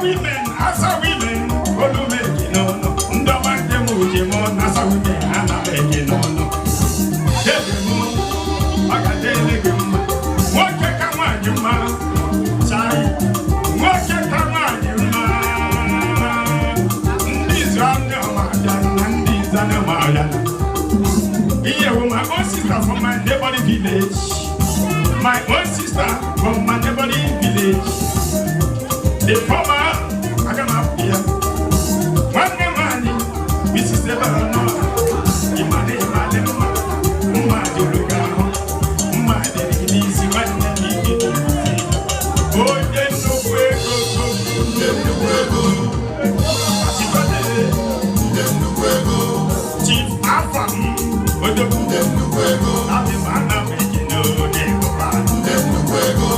women, olu make no no. Ndoma demo jemo, asa women, ana make no no. Demo, agadele gema. Woke kama juma, chai. Woke kama juma. Ndizane majana, ndizane majana. Yeah, well, my own sister from my neighboring village. My own sister from my neighboring village. The former, I come up here. One money, Mrs. Eberno. Imane, my Duluga, my Denise, my Denise. Oh, then no fuego, then no fuego. Chief Alpha. Dem no juego, ave mana make no dem juego.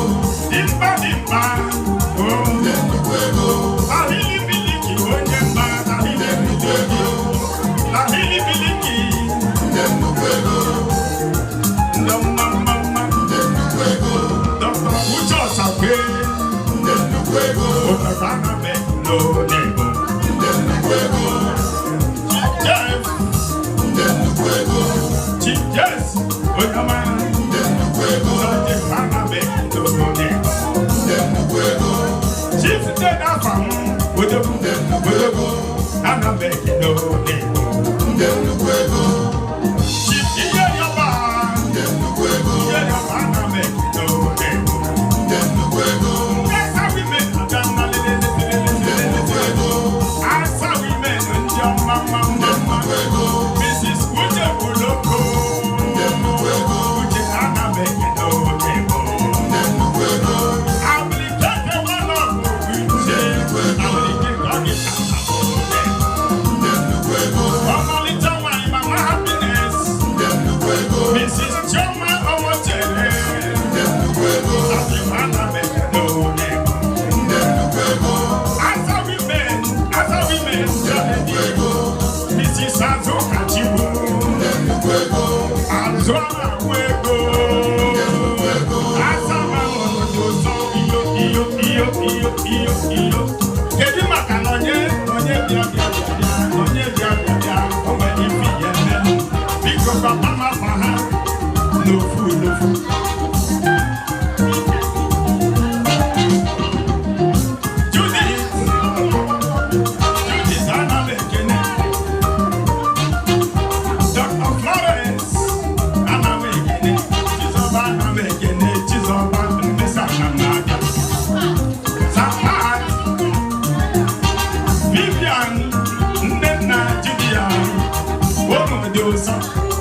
Dimba, oh dem no juego. Ahili biliki onyemba, ahili juego. Ahili biliki dem no juego. Dem mama dem no juego. Doctor Ucho Sape dem no juego. Ota mana make no dem no juego. Yes, oyama dem no juego. Sante pana be no dem no juego. Chief de na fam, dem no juego. Ana be no dem no juego. Chief iye yoba, dem no juego. Iye yoba ana be no dem no juego. Asa women adana le juego. Asa women njom mama dem no juego. Mrs. Uche Buloko. Kedu maka na onye bịa o nwere ife ihe eme biko papa ma fa ha n'ofu Judith ana m ekene Dr. Florence ana m ekene Chizoba ana m ekene Chizoba mbesa ana m abịa Vivian, Nena, Julia, woman, do some.